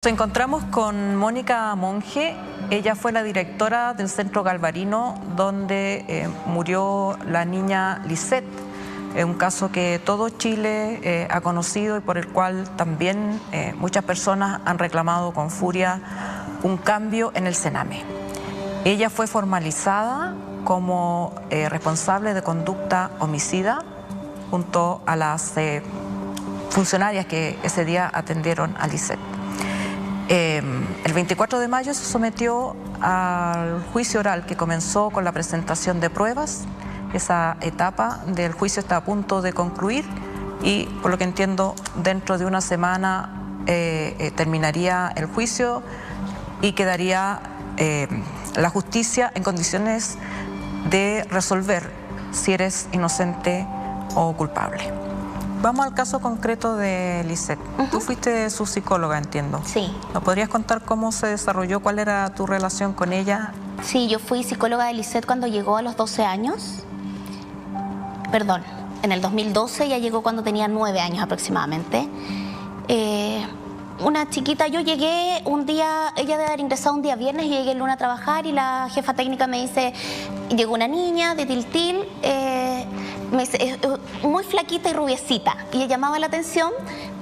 Nos encontramos con Mónica Monge. Ella fue la directora del Centro Galvarino donde murió la niña Lisette, un caso que todo Chile ha conocido y por el cual también muchas personas han reclamado con furia un cambio en el Sename. Ella fue formalizada como responsable de conducta homicida junto a las funcionarias que ese día atendieron a Lisette. El 24 de mayo se sometió al juicio oral que comenzó con la presentación de pruebas. Esa etapa del juicio está a punto de concluir y, por lo que entiendo, dentro de una semana terminaría el juicio y quedaría la justicia en condiciones de resolver si eres inocente o culpable. Vamos al caso concreto de Lisette. Tú fuiste su psicóloga, entiendo. Sí. ¿Nos podrías contar cómo se desarrolló? ¿Cuál era tu relación con ella? Sí, yo fui psicóloga de Lisette cuando llegó a los 12 años. Perdón, en el 2012, ella llegó cuando tenía 9 años aproximadamente. Una chiquita, yo llegué un día, ella debe haber ingresado un día viernes, y llegué el lunes a trabajar y la jefa técnica me dice, llegó una niña de Tiltil, me dice, muy flaquita y rubiecita, y le llamaba la atención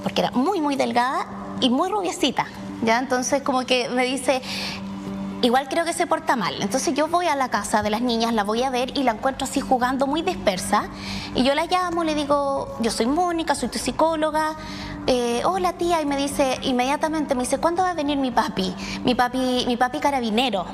porque era muy delgada y muy rubiecita, ¿ya? Entonces como que me dice, igual creo que se porta mal. Entonces yo voy a la casa de las niñas, la voy a ver y la encuentro así jugando muy dispersa, y yo la llamo, le digo, yo soy Mónica, soy tu psicóloga. Hola tía, y me dice, inmediatamente me dice, ¿cuándo va a venir mi papi? Mi papi carabinero.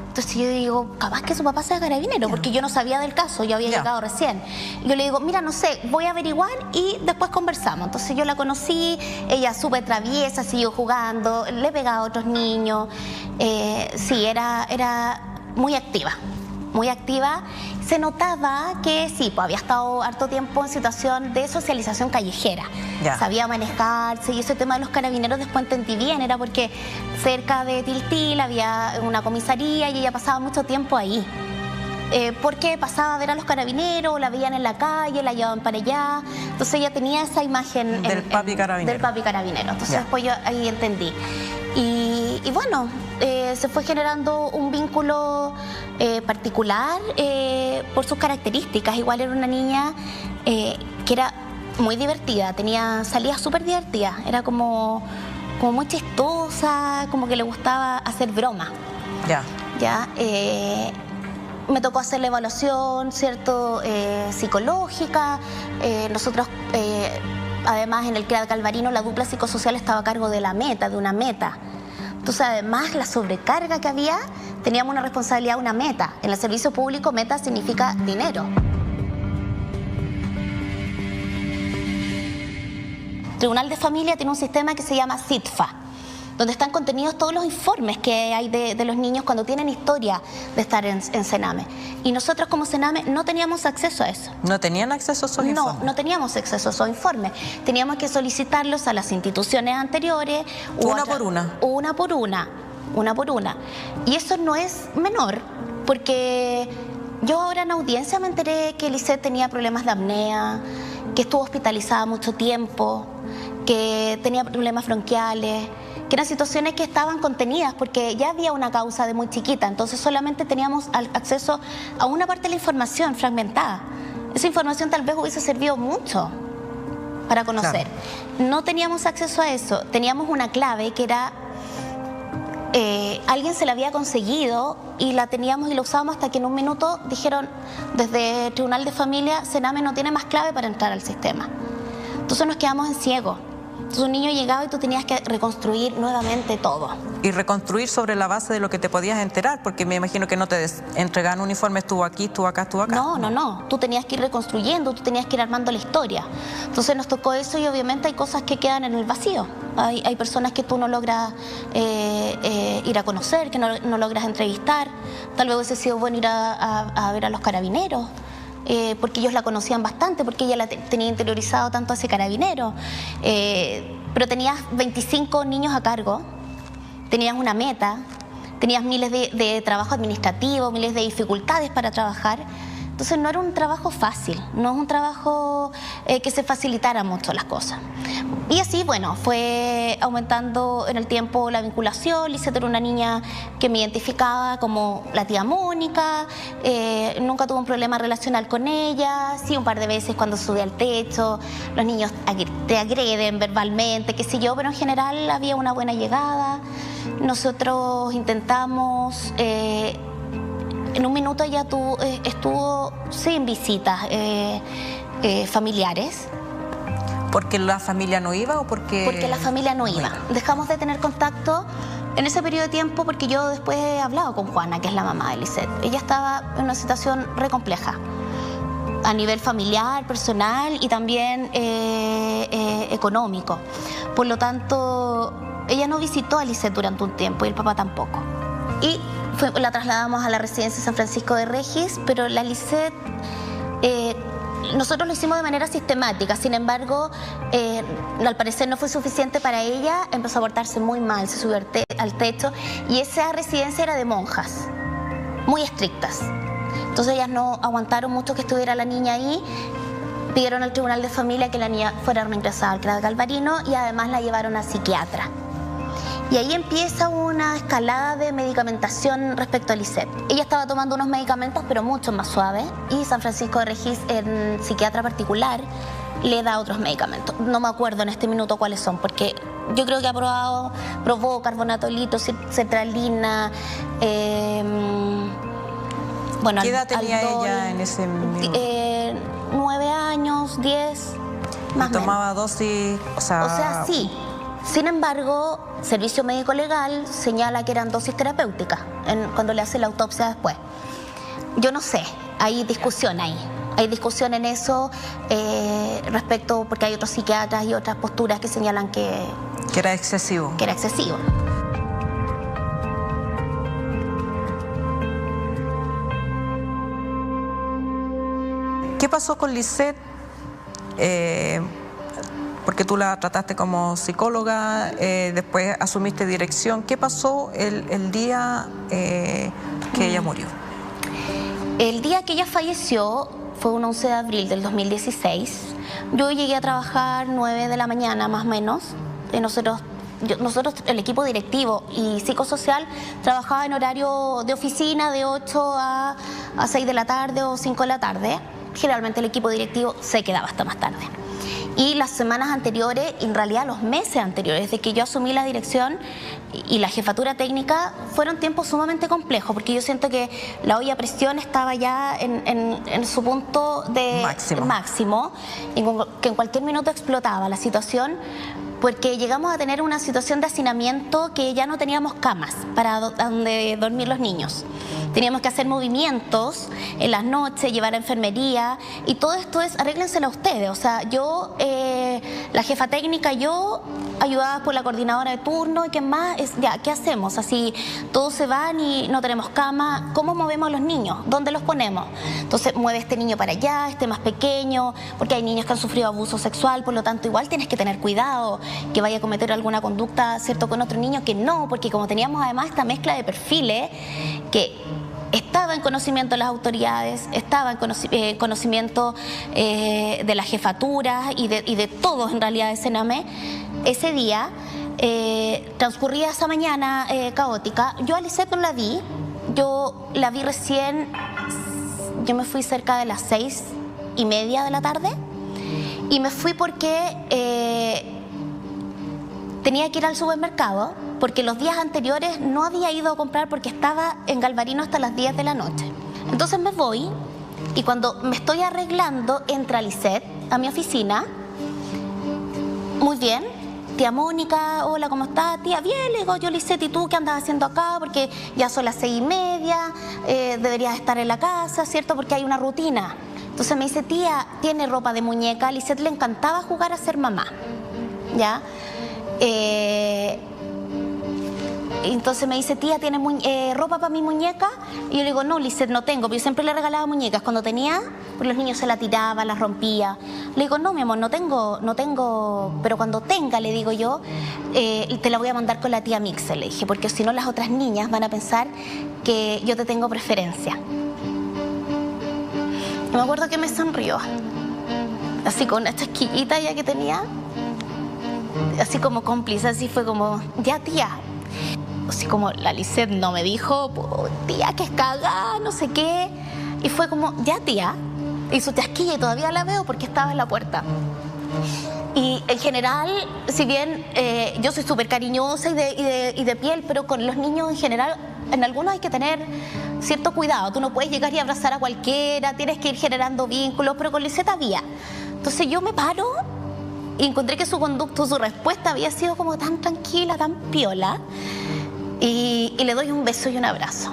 Entonces yo digo, capaz que su papá sea carabinero, porque yo no sabía del caso, yo había llegado recién. Y yo le digo, mira, no sé, voy a averiguar y después conversamos. Entonces yo la conocí, ella súper traviesa, siguió jugando, le pegaba a otros niños. Sí, era muy activa, muy activa. Se notaba que sí, pues había estado harto tiempo en situación de socialización callejera. Sabía manejarse, y ese tema de los carabineros después entendí bien, era porque cerca de Tiltil había una comisaría y ella pasaba mucho tiempo ahí. Porque pasaba a ver a los carabineros, la veían en la calle, la llevaban para allá. Entonces ella tenía esa imagen del papi carabinero. Del papi carabinero. Entonces después yo ahí entendí. Y bueno, se fue generando un vínculo particular por sus características. Igual era una niña que era muy divertida, salía súper divertida, era como muy chistosa, como que le gustaba hacer broma. Me tocó hacer la evaluación, ¿cierto? Psicológica. Nosotros, además, en el CREAD Galvarino, la dupla psicosocial estaba a cargo de una meta. Entonces, además, la sobrecarga que había, teníamos una responsabilidad, una meta. En el servicio público, meta significa dinero. Tribunal de Familia tiene un sistema que se llama CITFA, donde están contenidos todos los informes que hay de los niños cuando tienen historia de estar en Sename. Y nosotros como Sename no teníamos acceso a eso. ¿No tenían acceso a esos informes? No teníamos acceso a esos informes. Teníamos que solicitarlos a las instituciones anteriores. Una por una. Y eso no es menor, porque yo ahora en audiencia me enteré que Lisette tenía problemas de apnea, que estuvo hospitalizada mucho tiempo, que tenía problemas bronquiales, que eran situaciones que estaban contenidas porque ya había una causa de muy chiquita, entonces solamente teníamos acceso a una parte de la información fragmentada. Esa información tal vez hubiese servido mucho para conocer. No teníamos acceso a eso, teníamos una clave que era, alguien se la había conseguido y la teníamos y la usábamos hasta que en un minuto dijeron desde el Tribunal de Familia, Sename no tiene más clave para entrar al sistema. Entonces nos quedamos en ciego. Entonces un niño llegaba y tú tenías que reconstruir nuevamente todo. Y reconstruir sobre la base de lo que te podías enterar, porque me imagino que no te entregaban un informe, estuvo aquí, estuvo acá, estuvo acá. No. Tú tenías que ir reconstruyendo, tú tenías que ir armando la historia. Entonces nos tocó eso y obviamente hay cosas que quedan en el vacío. Hay personas que tú no logras ir a conocer, que no logras entrevistar. Tal vez hubiese sido bueno ir a ver a los carabineros. Porque ellos la conocían bastante, porque ella la tenía interiorizado tanto a ese carabinero. Pero tenías 25 niños a cargo, tenías una meta, tenías miles de trabajo administrativo, miles de dificultades para trabajar. Entonces no era un trabajo fácil, no es un trabajo que se facilitara mucho las cosas. Y así, bueno, fue aumentando en el tiempo la vinculación. Lisette era una niña que me identificaba como la tía Mónica, nunca tuve un problema relacional con ella, sí un par de veces cuando subí al techo, los niños te agreden verbalmente, qué sé yo, pero en general había una buena llegada. Nosotros intentamos, en un minuto ella estuvo sin visitas familiares. ¿Porque la familia no iba o porque...? Porque la familia no iba. Dejamos de tener contacto en ese periodo de tiempo porque yo después he hablado con Juana, que es la mamá de Lisette. Ella estaba en una situación re compleja a nivel familiar, personal y también económico. Por lo tanto, ella no visitó a Lisette durante un tiempo y el papá tampoco. Y la trasladamos a la residencia San Francisco de Regis, pero la Lisette... nosotros lo hicimos de manera sistemática, sin embargo, al parecer no fue suficiente para ella, empezó a portarse muy mal, se subió al techo y esa residencia era de monjas, muy estrictas. Entonces ellas no aguantaron mucho que estuviera la niña ahí, pidieron al tribunal de familia que la niña fuera reingresada al CRA de Galvarino y además la llevaron a psiquiatra. Y ahí empieza una escalada de medicamentación respecto a Lisette. Ella estaba tomando unos medicamentos, pero mucho más suaves, y San Francisco de Regis, en psiquiatra particular, le da otros medicamentos. No me acuerdo en este minuto cuáles son, porque yo creo que probó carbonato de litio, sertralina, bueno, ¿qué edad tenía ella en ese minuto? 9 años, 10, más o menos. ¿Tomaba dosis? O sea, sí. Sin embargo, Servicio Médico Legal señala que eran dosis terapéuticas cuando le hace la autopsia después. Yo no sé, hay discusión ahí. Hay discusión en eso respecto, porque hay otros psiquiatras y otras posturas que señalan que era excesivo. Que era excesivo. ¿Qué pasó con Lisette? Porque tú la trataste como psicóloga, después asumiste dirección. ¿Qué pasó el día que ella murió? El día que ella falleció fue un 11 de abril del 2016. Yo llegué a trabajar 9 de la mañana más o menos. Nosotros, el equipo directivo y psicosocial, trabajaba en horario de oficina de 8 a 6 de la tarde o 5 de la tarde. Generalmente el equipo directivo se quedaba hasta más tarde. Y las semanas anteriores, en realidad los meses anteriores, desde que yo asumí la dirección y la jefatura técnica, fueron tiempos sumamente complejos, porque yo siento que la olla a presión estaba ya en su punto de máximo, que en cualquier minuto explotaba la situación, porque llegamos a tener una situación de hacinamiento que ya no teníamos camas para donde dormir los niños. Teníamos que hacer movimientos en las noches, llevar a enfermería, y todo esto es, arréglenselo a ustedes. O sea, yo, la jefa técnica, yo, ayudada por la coordinadora de turno, y qué más, ya, ¿qué hacemos? Así, todos se van y no tenemos cama, ¿cómo movemos a los niños? ¿Dónde los ponemos? Entonces, mueve este niño para allá, este más pequeño, porque hay niños que han sufrido abuso sexual, por lo tanto, igual tienes que tener cuidado, que vaya a cometer alguna conducta, ¿cierto?, con otro niño, que no, porque como teníamos además esta mezcla de perfiles, que estaba en conocimiento de las autoridades, estaba en conocimiento de la jefatura y de todos en realidad de Sename, ese día transcurría esa mañana caótica. Yo a Lisette no la vi, yo la vi recién, yo me fui cerca de las 6:30 de la tarde, y me fui porque tenía que ir al supermercado, porque los días anteriores no había ido a comprar porque estaba en Galvarino hasta las 10 de la noche. Entonces me voy, y cuando me estoy arreglando, entra Lisette a mi oficina. Muy bien, tía Mónica, hola, ¿cómo estás? Tía, bien, le digo yo, Lisette, ¿y tú qué andas haciendo acá? Porque ya son las 6:30, deberías estar en la casa, ¿cierto? Porque hay una rutina. Entonces me dice, tía, ¿tiene ropa de muñeca? A Lisette le encantaba jugar a ser mamá, ¿ya? Entonces me dice, tía, ¿tiene ropa para mi muñeca? Y yo le digo, no, Lisette, no tengo. Pero yo siempre le regalaba muñecas. Cuando tenía, pues los niños se la tiraban, las rompía. Le digo, no, mi amor, no tengo. Pero cuando tenga, le digo yo, te la voy a mandar con la tía Mixe, le dije, porque si no las otras niñas van a pensar que yo te tengo preferencia. Y me acuerdo que me sonrió, así con una chasquillita ya que tenía. así como cómplice, así fue como, ya tía. Así como la Lisette no me dijo, tía, que es cagada, no sé qué. Y fue como, ya tía. Y su chasquilla, y todavía la veo porque estaba en la puerta. Y en general, si bien yo soy súper cariñosa y de piel, pero con los niños en general, en algunos hay que tener cierto cuidado. Tú no puedes llegar y abrazar a cualquiera, tienes que ir generando vínculos, pero con Lisette había. Entonces yo me paro y encontré que su conducto, su respuesta había sido como tan tranquila, tan piola. Y le doy un beso y un abrazo.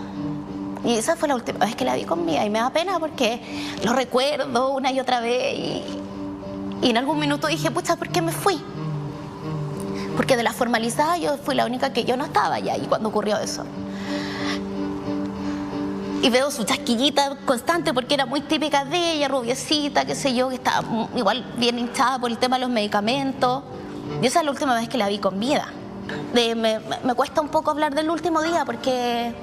Y esa fue la última vez que la vi conmigo. Y me da pena porque lo recuerdo una y otra vez. Y en algún minuto dije, pucha, ¿por qué me fui? Porque de la formalizada yo fui la única que yo no estaba allá y cuando ocurrió eso. Y veo su chasquillita constante porque era muy típica de ella, rubiecita, qué sé yo, que estaba igual bien hinchada por el tema de los medicamentos. Y esa es la última vez que la vi con vida. Me cuesta un poco hablar del último día porque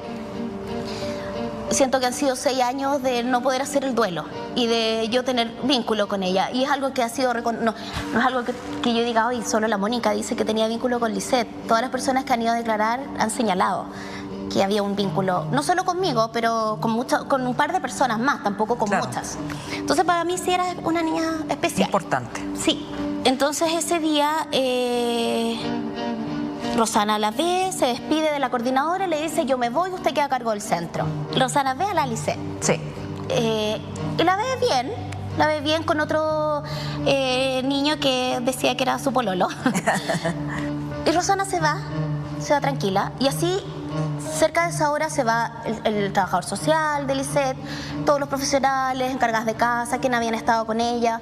siento que han sido 6 años de no poder hacer el duelo y de yo tener vínculo con ella. Y es algo que ha sido, no es algo que yo diga hoy, solo la Mónica dice que tenía vínculo con Lisette. Todas las personas que han ido a declarar han señalado que había un vínculo, no solo conmigo, pero con un par de personas más, tampoco con muchas. Entonces para mí sí era una niña especial. Importante. Sí. Entonces ese día Rosana la ve, se despide de la coordinadora y le dice, yo me voy, usted queda a cargo del centro. Rosana ve a la Lisette. Sí. Y la ve bien con otro niño que decía que era su pololo. Y Rosana se va tranquila. Y así, cerca de esa hora se va el trabajador social de Lisette, todos los profesionales, encargadas de casa, quienes habían estado con ella.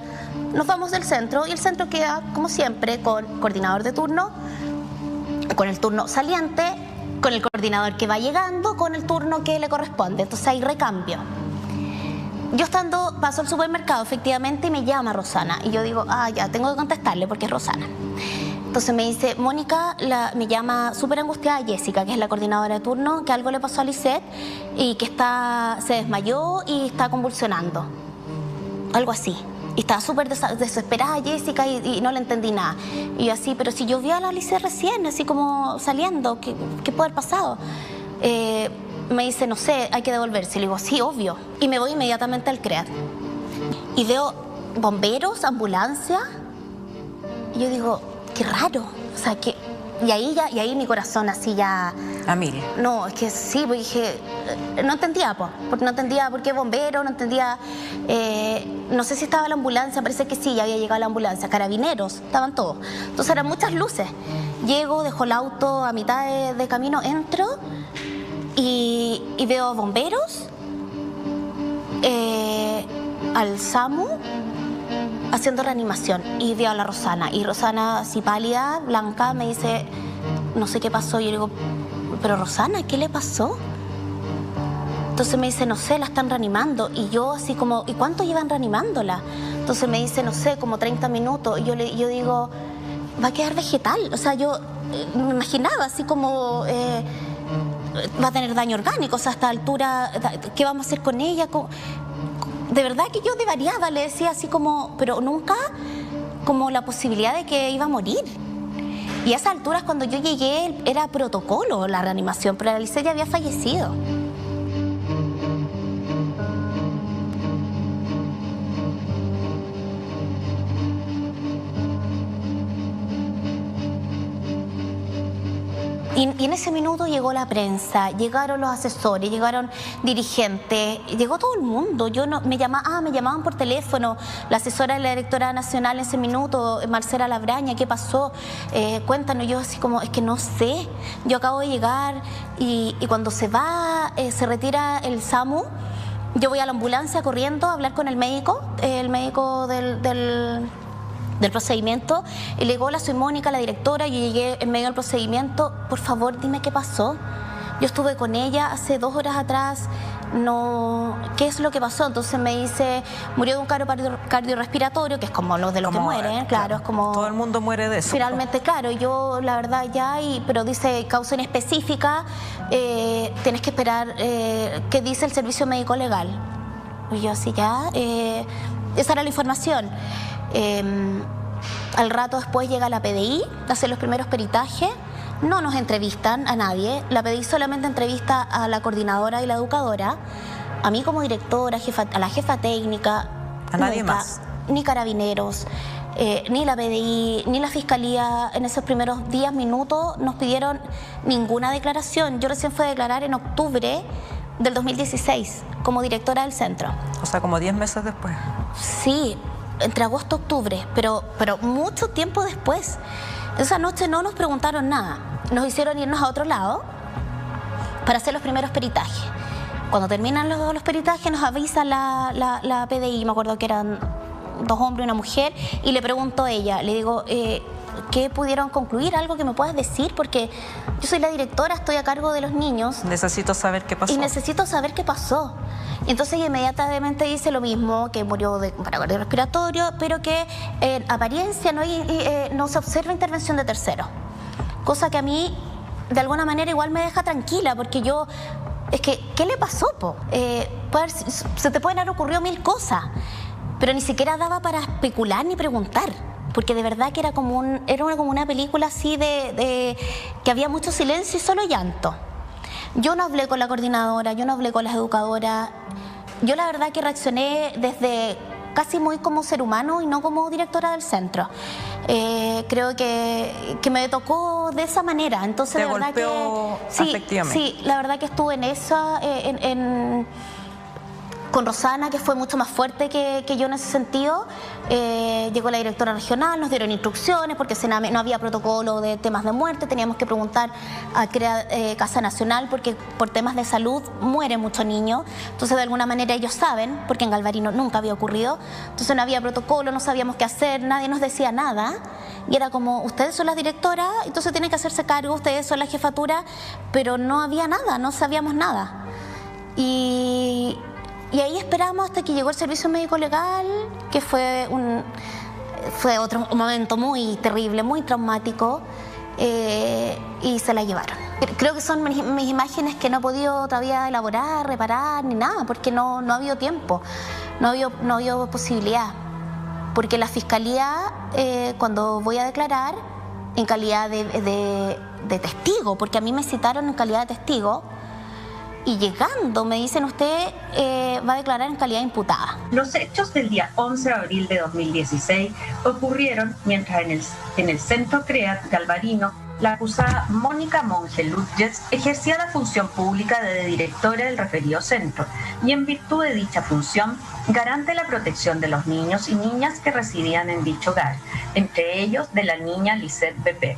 Nos vamos del centro y el centro queda, como siempre, con coordinador de turno, con el turno saliente, con el coordinador que va llegando, con el turno que le corresponde. Entonces hay recambio. Yo paso al supermercado efectivamente y me llama Rosana. Y yo digo, ya, tengo que contestarle porque es Rosana. Entonces me dice, Mónica, me llama súper angustiada Jessica, que es la coordinadora de turno, que algo le pasó a Lisette y que se desmayó y está convulsionando. Algo así. Y estaba súper desesperada Jessica y no le entendí nada. Y yo así, pero si yo vi a la Lisette recién, así como saliendo, ¿qué puede haber pasado? Me dice, no sé, hay que devolverse. Y le digo, sí, obvio. Y me voy inmediatamente al CREAT. Y veo bomberos, ambulancia. Y yo digo, qué raro. O sea, y ahí mi corazón así ya... A mil. No, es que sí, porque dije... No entendía, porque no entendía por qué bombero, no entendía... no sé si estaba la ambulancia, parece que sí, ya había llegado la ambulancia. Carabineros, estaban todos. Entonces eran muchas luces. Llego, dejo el auto a mitad de camino, entro y veo bomberos, al SAMU haciendo reanimación y veo a la Rosana. Y Rosana, así pálida, blanca, me dice, no sé qué pasó. Y yo digo, pero Rosana, ¿qué le pasó? Entonces me dice, no sé, la están reanimando. Y yo así como, ¿y cuánto llevan reanimándola? Entonces me dice, no sé, como 30 minutos. Y yo digo, va a quedar vegetal. O sea, yo me imaginaba así como... va a tener daño orgánico, o sea, a esta altura, ¿qué vamos a hacer con ella? De verdad que yo de variada le decía así como, pero nunca como la posibilidad de que iba a morir. Y a esas alturas cuando yo llegué era protocolo la reanimación, pero la Lisette ya había fallecido. Y en ese minuto llegó la prensa, llegaron los asesores, llegaron dirigentes, llegó todo el mundo. Me llamaban por teléfono, la asesora de la directora nacional en ese minuto, Marcela Labraña, ¿qué pasó? Cuéntanos. Yo así como, es que no sé, yo acabo de llegar y cuando se retira el SAMU, yo voy a la ambulancia corriendo a hablar con el médico del procedimiento, y le digo, hola, soy Mónica, la directora, yo llegué en medio del procedimiento, por favor dime qué pasó. Yo estuve con ella hace 2 horas atrás, ¿qué es lo que pasó? Entonces me dice, murió de un cardiorrespiratorio, que es como los de los que mueren, claro, es como... Todo el mundo muere de eso. Finalmente, claro, yo la verdad pero dice causa inespecífica, tienes que esperar, ¿qué dice el servicio médico legal? Y yo así esa era la información. Al rato después llega la PDI, hace los primeros peritajes, no nos entrevistan a nadie, la PDI solamente entrevista a la coordinadora y la educadora, a mí como directora, a la jefa técnica, a nadie más. Ni Carabineros, ni la PDI, ni la Fiscalía en esos primeros días, minutos, nos pidieron ninguna declaración. Yo recién fui a declarar en octubre del 2016 como directora del centro. O sea, como 10 meses después. Sí, entre agosto y octubre, pero mucho tiempo después. Esa noche no nos preguntaron nada. Nos hicieron irnos a otro lado para hacer los primeros peritajes. Cuando terminan los peritajes nos avisa la PDI, me acuerdo que eran 2 hombres y una mujer, y le pregunto a ella, le digo, ¿qué pudieron concluir? ¿Algo que me puedas decir? Porque yo soy la directora, estoy a cargo de los niños. Necesito saber qué pasó. Y necesito saber qué pasó. Y entonces ella inmediatamente dice lo mismo, que murió de paro cardiorrespiratorio, pero que en apariencia no se observa intervención de terceros. Cosa que a mí, de alguna manera, igual me deja tranquila, porque yo... Es que, ¿qué le pasó, po? Se te pueden haber ocurrido 1000 cosas, pero ni siquiera daba para especular ni preguntar, porque de verdad que era como una película así de que había mucho silencio y solo llanto. Yo no hablé con la coordinadora, yo no hablé con las educadoras, yo la verdad que reaccioné desde casi muy como ser humano y no como directora del centro. Creo que me tocó de esa manera, entonces ¿Te de verdad golpeó que afectivamente? Sí, la verdad que estuve en esa, con Rosana, que fue mucho más fuerte que yo en ese sentido. Llegó la directora regional, nos dieron instrucciones, porque no había protocolo de temas de muerte, teníamos que preguntar a Casa Nacional, porque por temas de salud mueren muchos niños, entonces de alguna manera ellos saben, porque en Galvarino nunca había ocurrido, entonces no había protocolo, no sabíamos qué hacer, nadie nos decía nada, y era como, ustedes son las directoras, entonces tienen que hacerse cargo, ustedes son la jefatura, pero no había nada, no sabíamos nada. Y ahí esperamos hasta que llegó el servicio médico legal, que fue otro momento muy terrible, muy traumático, y se la llevaron. Creo que son mis imágenes que no he podido todavía elaborar, reparar, ni nada, porque no ha habido tiempo, no ha habido posibilidad. Porque la fiscalía, cuando voy a declarar, en calidad de testigo, porque a mí me citaron en calidad de testigo, y llegando me dicen, usted va a declarar en calidad de imputada. Los hechos del día 11 de abril de 2016 ocurrieron mientras en el Centro CREAT Galvarino la acusada Mónica Monge Lutges ejercía la función pública de directora del referido centro y en virtud de dicha función garante la protección de los niños y niñas que residían en dicho hogar, entre ellos de la niña Lisette Bebé.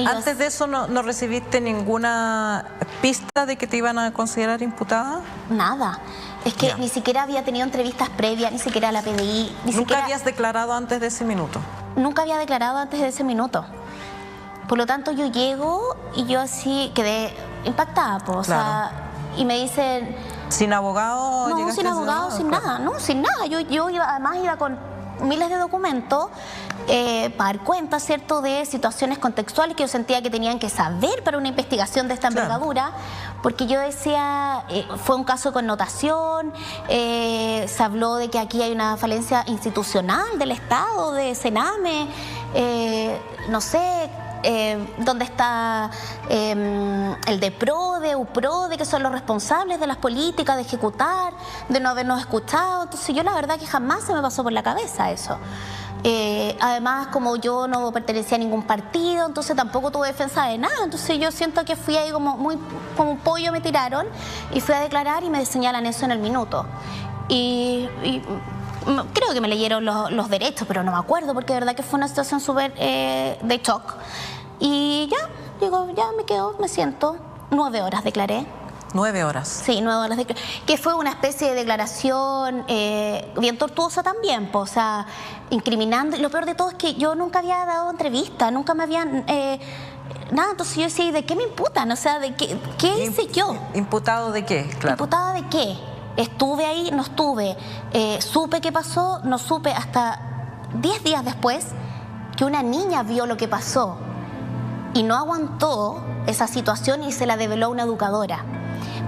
¿Antes de eso no recibiste ninguna pista de que te iban a considerar imputada? Nada. Es que ni siquiera había tenido entrevistas previas, ni siquiera la PDI. ¿Nunca habías declarado antes de ese minuto? Nunca había declarado antes de ese minuto. Por lo tanto, yo llego y yo así quedé impactada, o sea, y me dicen... ¿Sin abogado? No, sin abogado, sin nada, no, sin nada. Yo además iba con miles de documentos para dar cuenta, ¿cierto?, de situaciones contextuales que yo sentía que tenían que saber para una investigación de esta envergadura, porque yo decía, fue un caso de connotación, se habló de que aquí hay una falencia institucional del Estado, de Sename, no sé... ¿dónde está el DEPRODE, UPRODE, que son los responsables de las políticas, de ejecutar, de no habernos escuchado? Entonces yo la verdad que jamás se me pasó por la cabeza eso. Además, como yo no pertenecía a ningún partido, entonces tampoco tuve defensa de nada. Entonces yo siento que fui ahí como un pollo, me tiraron y fui a declarar y me señalan eso en el minuto. Y creo que me leyeron los derechos, pero no me acuerdo, porque de verdad que fue una situación súper de shock. Y ya, digo, ya me quedo, me siento. 9 horas declaré. 9 horas. Sí, 9 horas declaré. Que fue una especie de declaración bien tortuosa también, o sea, incriminando. Y lo peor de todo es que yo nunca había dado entrevista, nunca me habían... nada, entonces yo decía, ¿y de qué me imputan? O sea, ¿de qué hice yo? ¿Imputado de qué? Claro. ¿Imputada de qué? Estuve ahí, no estuve, supe qué pasó, no supe, hasta 10 días después que una niña vio lo que pasó y no aguantó esa situación y se la develó a una educadora.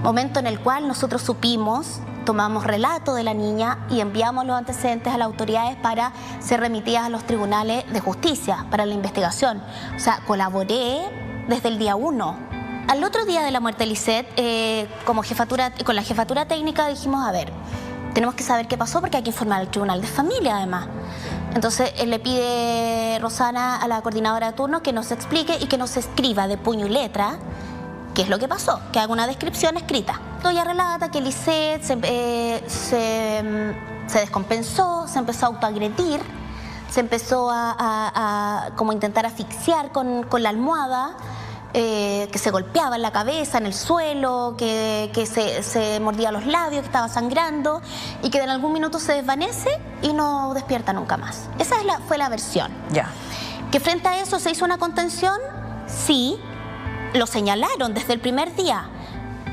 Momento en el cual nosotros supimos tomamos relato de la niña y enviamos los antecedentes a las autoridades para ser remitidas a los tribunales de justicia para la investigación. O sea, colaboré desde el día 1. Al otro día de la muerte de Lisette, con la jefatura técnica dijimos, a ver, tenemos que saber qué pasó porque hay que informar al tribunal de familia además. Entonces le pide Rosana a la coordinadora de turno que nos explique y que nos escriba de puño y letra qué es lo que pasó, que haga una descripción escrita. Ella relata que Lisette se descompensó, se empezó a autoagredir, se empezó a como intentar asfixiar con la almohada, que se golpeaba en la cabeza, en el suelo, que se mordía los labios, que estaba sangrando y que en algún minuto se desvanece y no despierta nunca más. Esa fue la versión. Ya. Que frente a eso se hizo una contención, sí, lo señalaron desde el primer día,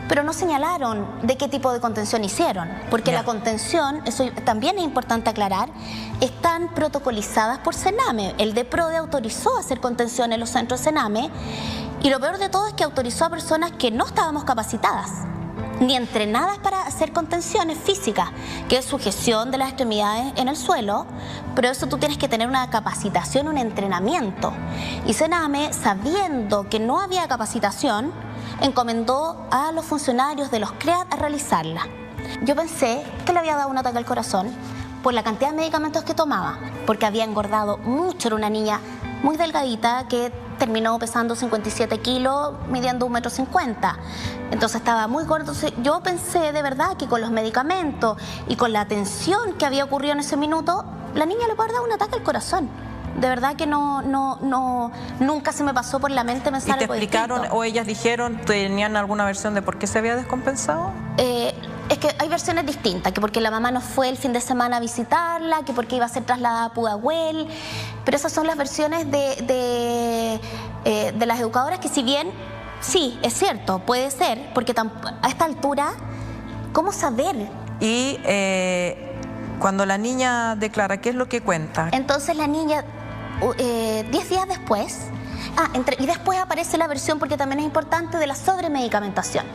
pero no señalaron de qué tipo de contención hicieron, porque la contención, eso también es importante aclarar, están protocolizadas por Sename. El DEPRODE autorizó hacer contención en los centros Sename y lo peor de todo es que autorizó a personas que no estábamos capacitadas ni entrenadas para hacer contenciones físicas, que es sujeción de las extremidades en el suelo, pero eso tú tienes que tener una capacitación, un entrenamiento. Y Sename, sabiendo que no había capacitación, encomendó a los funcionarios de los CREAT a realizarla. Yo pensé que le había dado un ataque al corazón por la cantidad de medicamentos que tomaba, porque había engordado mucho, era una niña muy delgadita que terminó pesando 57 kilos, midiendo 1,50 m. Entonces estaba muy gordo. Entonces, yo pensé de verdad que con los medicamentos y con la tensión que había ocurrido en ese minuto, la niña le puede dar un ataque al corazón. De verdad que nunca se me pasó por la mente pensar algo distinto. ¿Y te explicaron o ellas dijeron, tenían alguna versión de por qué se había descompensado? Es que hay versiones distintas, que porque la mamá no fue el fin de semana a visitarla, que porque iba a ser trasladada a Pudahuel, pero esas son las versiones de las educadoras que si bien, sí, es cierto, puede ser, porque a esta altura, ¿cómo saber? Y cuando la niña declara, ¿qué es lo que cuenta? Entonces la niña, 10 días después, y después aparece la versión, porque también es importante, de la sobremedicamentación.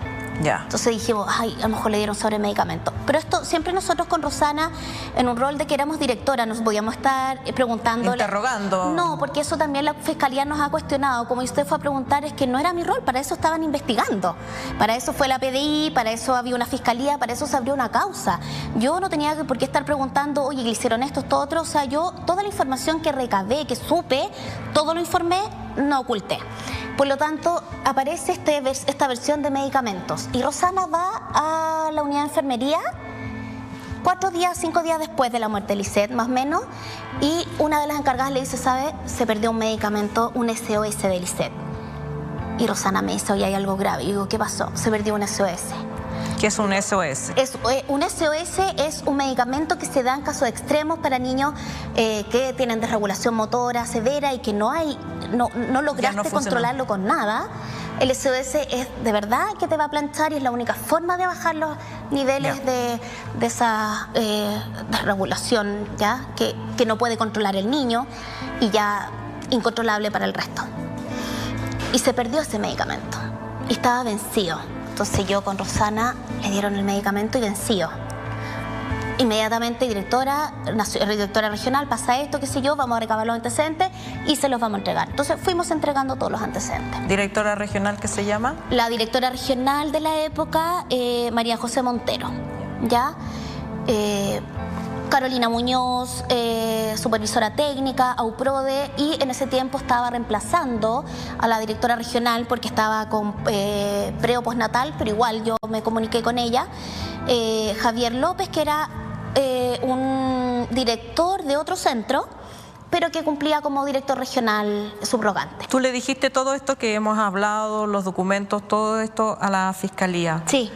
Ya. Entonces dijimos, ay, a lo mejor le dieron sobremedicamento. Pero esto, siempre nosotros con Rosana, en un rol de que éramos directora, nos podíamos estar preguntando. Interrogando. No, porque eso también la fiscalía nos ha cuestionado. Como usted fue a preguntar, es que no era mi rol, para eso estaban investigando. Para eso fue la PDI, para eso había una fiscalía, para eso se abrió una causa. Yo no tenía por qué estar preguntando, oye, le hicieron esto, esto, otro. O sea, yo toda la información que recabé, que supe, todo lo informé, no oculté. Por lo tanto, aparece esta versión de medicamentos y Rosana va a la unidad de enfermería 5 días después de la muerte de Lisette, más o menos, y una de las encargadas le dice, ¿sabe? Se perdió un medicamento, un SOS de Lisette. Y Rosana me dice, oye, hay algo grave. Y yo digo, ¿qué pasó? Se perdió un SOS. ¿Qué es un SOS? Un SOS es un medicamento que se da en casos extremos para niños que tienen desregulación motora severa y que no lograste controlarlo con nada. El SOS es de verdad que te va a planchar y es la única forma de bajar los niveles de esa desregulación, ¿ya? Que no puede controlar el niño y ya incontrolable para el resto. Y se perdió ese medicamento y estaba vencido. Entonces yo con Rosana le dieron el medicamento y venció. Inmediatamente, directora regional, pasa esto, qué sé yo, vamos a recabar los antecedentes y se los vamos a entregar. Entonces fuimos entregando todos los antecedentes. ¿Directora regional qué se llama? La directora regional de la época, María José Montero, ¿ya? Carolina Muñoz, supervisora técnica, AUPRODE, y en ese tiempo estaba reemplazando a la directora regional porque estaba con pre o postnatal, pero igual yo me comuniqué con ella, Javier López, que era un director de otro centro, pero que cumplía como director regional subrogante. ¿Tú le dijiste todo esto que hemos hablado, los documentos, todo esto a la fiscalía? Sí.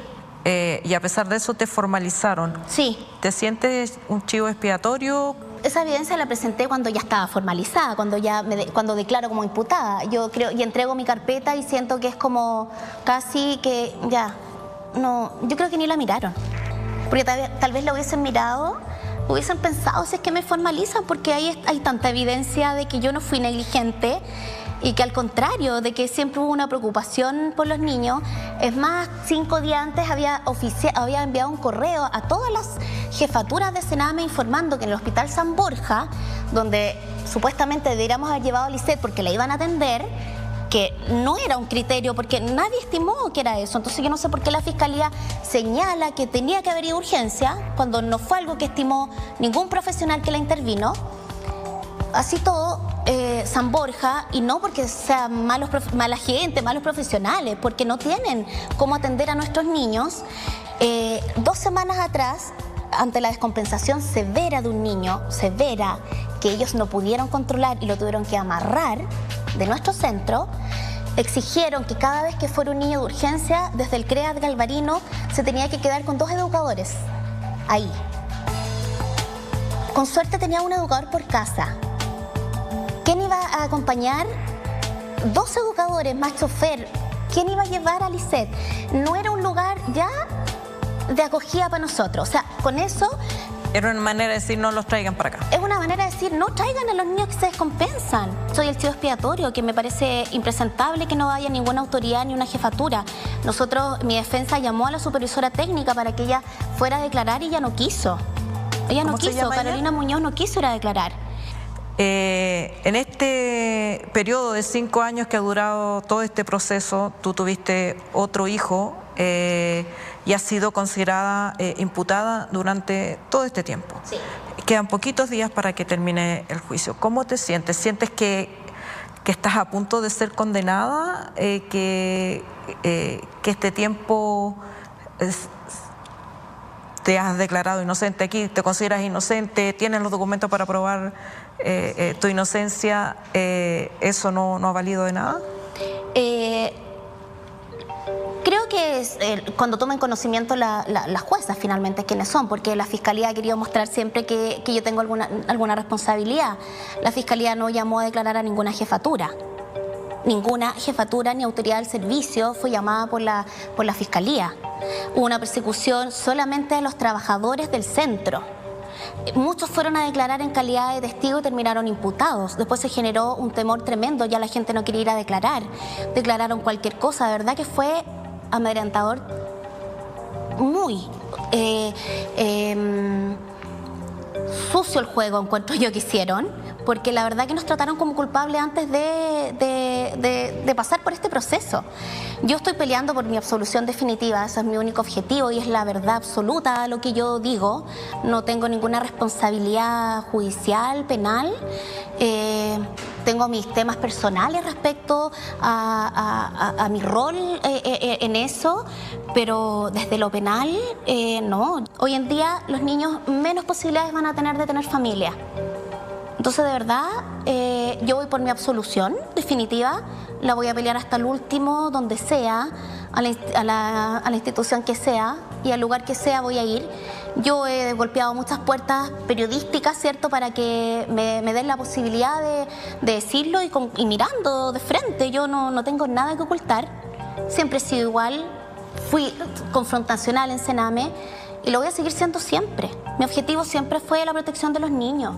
Y a pesar de eso te formalizaron. Sí. ¿Te sientes un chivo expiatorio? Esa evidencia la presenté cuando ya estaba formalizada, cuando declaro como imputada. Yo creo y entrego mi carpeta y siento que es como casi que ya no. Yo creo que ni la miraron, porque tal vez la hubiesen mirado, hubiesen pensado si es que me formalizan, porque hay tanta evidencia de que yo no fui negligente y que al contrario de que siempre hubo una preocupación por los niños, es más, 5 días antes había enviado un correo a todas las jefaturas de Sename informando que en el Hospital San Borja, donde supuestamente deberíamos haber llevado a Lisette porque la iban a atender, que no era un criterio porque nadie estimó que era eso. Entonces yo no sé por qué la Fiscalía señala que tenía que haber ido urgencia cuando no fue algo que estimó ningún profesional que la intervino. Así todo, San Borja, y no porque sean mala gente, malos profesionales, porque no tienen cómo atender a nuestros niños. 2 semanas atrás, ante la descompensación severa de un niño, severa, que ellos no pudieron controlar y lo tuvieron que amarrar de nuestro centro, exigieron que cada vez que fuera un niño de urgencia, desde el CREAT Galvarino, se tenía que quedar con 2 educadores, ahí. Con suerte tenía un educador por casa. ¿Quién iba a acompañar? 2 educadores más chofer. ¿Quién iba a llevar a Lisette? No era un lugar ya de acogida para nosotros. O sea, con eso... Era una manera de decir no los traigan para acá. Es una manera de decir no traigan a los niños que se descompensan. Soy el chivo expiatorio, que me parece impresentable que no haya ninguna autoridad ni una jefatura. Nosotros, mi defensa llamó a la supervisora técnica para que ella fuera a declarar y ella no quiso. Ella no quiso, Carolina Muñoz no quiso ir a declarar. En este periodo de 5 años que ha durado todo este proceso, tú tuviste otro hijo y has sido considerada imputada durante todo este tiempo. Sí. Quedan poquitos días para que termine el juicio. ¿Cómo te sientes? ¿Sientes que estás a punto de ser condenada? ¿Que este tiempo te has declarado inocente aquí, te consideras inocente, tienes los documentos para probar tu inocencia, ¿eso no ha valido de nada? Creo que cuando tomen conocimiento las juezas finalmente quiénes son, porque la Fiscalía ha querido mostrar siempre que yo tengo alguna responsabilidad. La Fiscalía no llamó a declarar a ninguna jefatura. Ninguna jefatura ni autoridad del servicio fue llamada por la Fiscalía. Hubo una persecución solamente de los trabajadores del centro. Muchos fueron a declarar en calidad de testigo y terminaron imputados. Después se generó un temor tremendo, ya la gente no quería ir a declarar. Declararon cualquier cosa, de verdad que fue amedrentador, muy sucio el juego, encuentro yo que hicieron, porque la verdad que nos trataron como culpables antes de pasar por este proceso. Yo estoy peleando por mi absolución definitiva, ese es mi único objetivo y es la verdad absoluta a lo que yo digo. No tengo ninguna responsabilidad judicial, penal. Tengo mis temas personales respecto a mi rol en eso, pero desde lo penal, no. Hoy en día los niños menos posibilidades van a tener de tener familia. Entonces, de verdad, yo voy por mi absolución definitiva, la voy a pelear hasta el último, donde sea, a la institución que sea y al lugar que sea voy a ir. Yo he golpeado muchas puertas periodísticas, ¿cierto?, para que me den la posibilidad de decirlo y mirando de frente. Yo no tengo nada que ocultar, siempre he sido igual, fui confrontacional en Sename y lo voy a seguir siendo siempre. Mi objetivo siempre fue la protección de los niños.